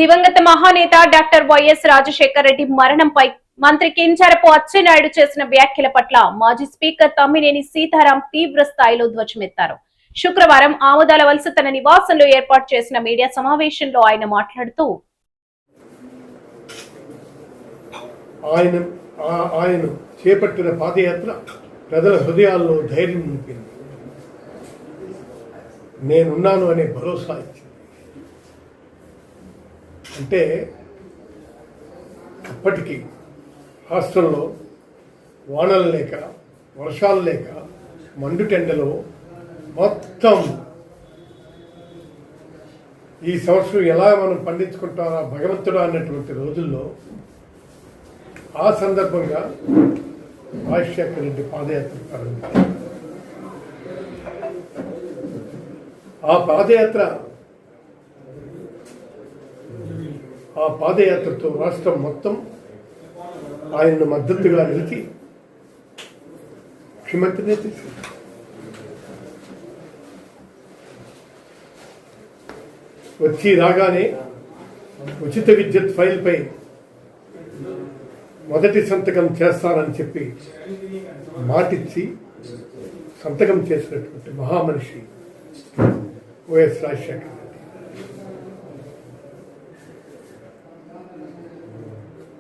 దివంగత మహానేత doctor YS Rajasekhara Reddy మరణంపై మంత్రి కింజరపు అచ్చెన్నాయుడు చేసిన వ్యాఖ్యల పట్ల మాజీ స్పీకర్ తమ్మినేని సీతారాం తీవ్ర స్థాయిలో ధ్వజమెత్తారు. శుక్రవారం ఆముదాల వలస తన నివాసంలో ఏర్పాటు చేసిన మీడియా సమావేశంలో ఆయన మాట్లాడుతూ ఆయన చేపట్టిన పాదయాత్ర ప్రజల హృదయాల్లో ధైర్యం నింపింది. నేనున్నాను అనే భరోసా ఇచ్చింది. అంటే అప్పటికి రాష్ట్రంలో వానలు లేక వర్షాలు లేక మండుటెండలో మొత్తం ఈ సంవత్సరం ఎలా మనం పండించుకుంటారా భగవంతుడా అన్నటువంటి రోజుల్లో ఆ సందర్భంగా రాజశేఖర రెడ్డి పాదయాత్ర ప్రారంభించారు. ఆ పాదయాత్రతో రాష్ట్రం మొత్తం ఆయన్ను మద్దతుగా నిలిచి ముఖ్యమంత్రినే తీసుకుంది. వచ్చి రాగానే ఉచిత విద్యుత్ ఫైల్పై మొదటి సంతకం చేస్తానని చెప్పి మాటిచ్చి సంతకం చేసినటువంటి మహామనిషి వైఎస్ రాజశేఖర రెడ్డి.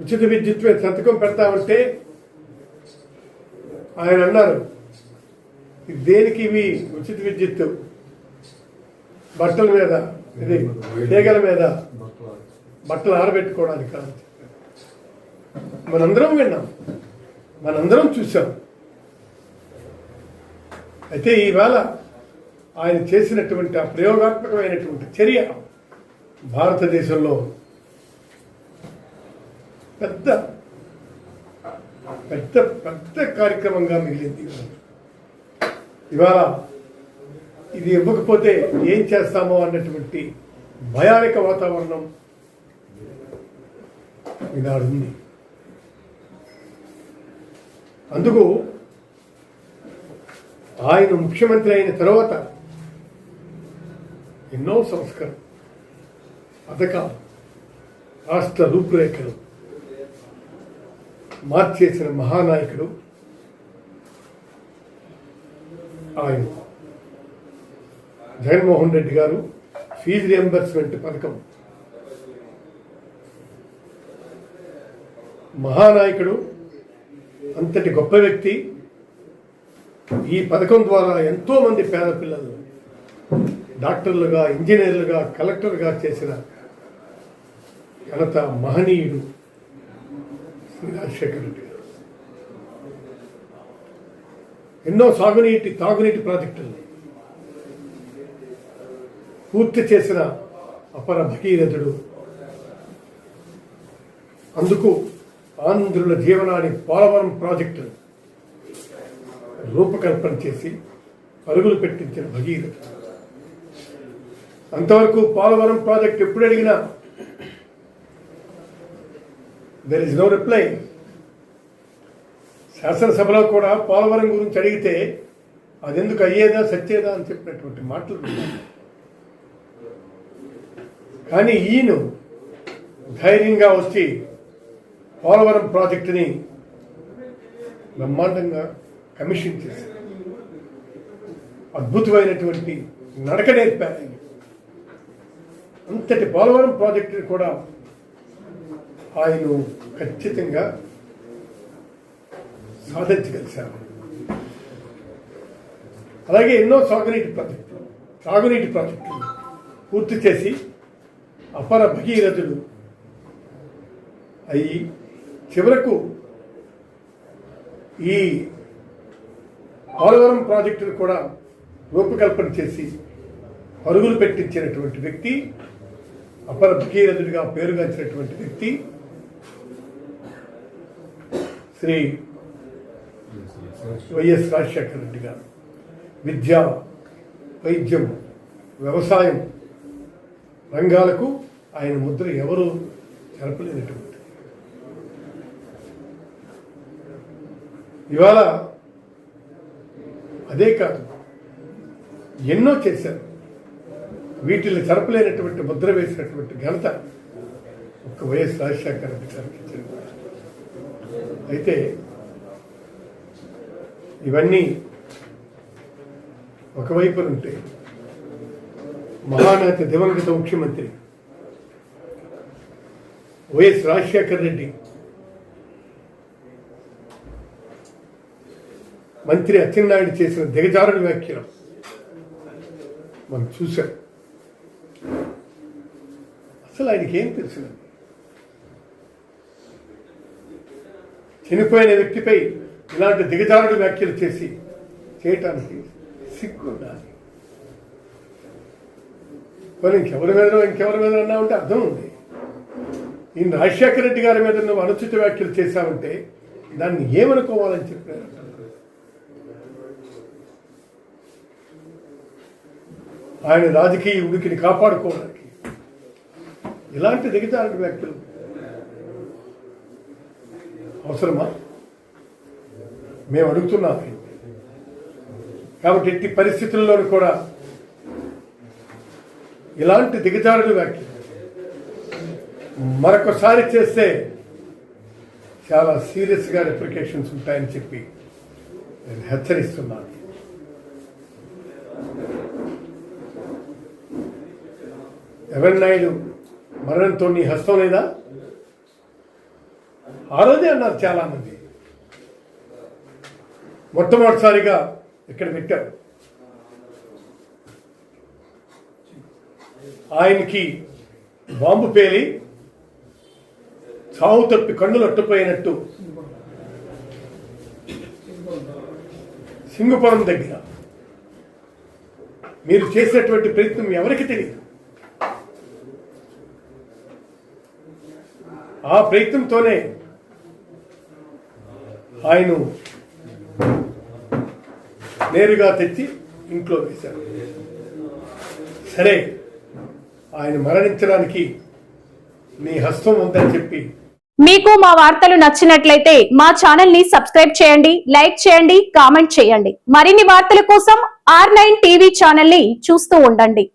ఉచిత విద్యుత్ మీద సంతకం పెడతామంటే ఆయన అన్నారు, దేనికి ఇవి ఉచిత విద్యుత్ బట్టల మీద ఇది తీగల మీద బట్టలు ఆరబెట్టుకోవడానికి కాదు. మనందరం విన్నాం, మనందరం చూసాం. అయితే ఈవేళ ఆయన చేసినటువంటి ఆ ప్రయోగాత్మకమైనటువంటి చర్య భారతదేశంలో పెద్ద పెద్ద పెద్ద కార్యక్రమంగా మిగిలింది. ఇవాళ ఇది ఇవ్వకపోతే ఏం చేస్తామో అన్నటువంటి భయానక వాతావరణం ఈనాడు ఉంది. అందుకు ఆయన ముఖ్యమంత్రి అయిన తర్వాత ఎన్నో సంస్కరణ పథకాలు రాష్ట్ర రూపురేఖలు మార్చేసిన మహానాయకుడు ఆయన. జగన్మోహన్ రెడ్డి గారు ఫీజు రియంబర్స్మెంట్ పథకం, మహానాయకుడు, అంతటి గొప్ప వ్యక్తి. ఈ పథకం ద్వారా ఎంతో మంది పేద పిల్లలు డాక్టర్లుగా, ఇంజనీర్లుగా, కలెక్టర్గా చేసిన ఘనత మహనీయుడు శ్రీ రాజశేఖర రెడ్డి గారు. ఎన్నో సాగునీటి, తాగునీటి ప్రాజెక్టులు పూర్తి చేసిన అపర భగీరథుడు. అందుకు ఆంధ్రుల జీవనాడి పోలవరం ప్రాజెక్టు రూపకల్పన చేసి పరుగులు పెట్టించిన భగీరథుడు. అంతవరకు పోలవరం ప్రాజెక్ట్ ఎప్పుడు అడిగినా దెర్ ఇస్ నో రిప్లై. శాసనసభలో కూడా పోలవరం గురించి అడిగితే అదెందుకు అయ్యేదా సచ్చేదా అని చెప్పినటువంటి మాటలు. కానీ ఈయన ధైర్యంగా వచ్చి పోలవరం ప్రాజెక్టుని బ్రహ్మాండంగా కమిషన్ చేశారు. అద్భుతమైనటువంటి నడక నేర్పారు. అంతటి పోలవరం ప్రాజెక్టుని కూడా ఆయన ఖచ్చితంగా సాధించగలిశారు. అలాగే ఎన్నో తాగునీటి ప్రాజెక్టులు పూర్తి చేసి అపర భగీరథుడు అయ్యి చివరకు ఈ పోలవరం ప్రాజెక్టును కూడా రూపకల్పన చేసి పరుగులు పెట్టించినటువంటి వ్యక్తి, అపర భగీరథుడిగా పేరుగాంచినటువంటి వ్యక్తి శ్రీ వైఎస్ రాజశేఖర రెడ్డి గారు. విద్య, వైద్యం, వ్యవసాయం రంగాలకు ఆయన ముద్ర ఎవరు జరపలేనటువంటి. ఇవాళ అదే కాదు, ఎన్నో చేశారు. వీటిని జరపలేనటువంటి ముద్ర వేసినటువంటి ఘనత ఒక్క వైఎస్ రాజశేఖర రెడ్డి గారికి ఇచ్చింది. అయితే ఇవన్నీ ఒకవైపు ఉంటే మహానేత దివంగత ముఖ్యమంత్రి వైఎస్ రాజశేఖర రెడ్డి మంత్రి అచ్చెన్నాయుడు చేసిన దిగజారుడు వ్యాఖ్యలు మనం చూశాం. అసలు ఆయనకి ఏం తెలిసినది? చనిపోయిన వ్యక్తిపై ఇలాంటి దిగజారుడు వ్యాఖ్యలు చేయటానికి సిగ్గు ఉండాలి. మరి ఇంకెవరి మీద అన్నా ఉంటే అర్థం ఉంది. ఈ రాజశేఖర రెడ్డి గారి మీద నువ్వు అనుచిత వ్యాఖ్యలు చేశావంటే దాన్ని ఏమనుకోవాలని చెప్పారు. ఆయన రాజకీయ ఉనికిని కాపాడుకోవడానికి ఇలాంటి దిగజారుడు వ్యాఖ్యలు అవసరమా? మేము అడుగుతున్నాం. కాబట్టి ఎట్టి పరిస్థితుల్లోనూ కూడా ఇలాంటి దిగజారుడు వ్యాఖ్యలు మరొకసారి చేస్తే చాలా సీరియస్గా రిప్లికేషన్స్ ఉంటాయని చెప్పి నేను హెచ్చరిస్తున్నాను. ఎర్రన్నాయుడు మరణంతో నీ హస్తం లేదా? ఆ రోజే అన్నారు చాలామంది. మొట్టమొదటిసారిగా ఇక్కడ పెట్టారు. ఆయనకి బాంబు పేలి చావు తప్పి కన్నులు అట్టుపోయినట్టు సింగపురం దగ్గర మీరు చేసినటువంటి ప్రయత్నం ఎవరికి తెలియదు. ఆ ప్రయత్నంతోనే ఆయన నేరుగా తెచ్చి ఇంట్లో వేశారు. సరే, ఆయన మరణించడానికి నీ హస్తం ఉందని చెప్పి. మీకు మా వార్తలు నచ్చినట్లయితే మా ఛానల్ ని సబ్స్క్రైబ్ చేయండి, లైక్ చేయండి, కామెంట్ చేయండి. మరిన్ని వార్తల కోసం R9 టీవీ ఛానల్ ని చూస్తూ ఉండండి.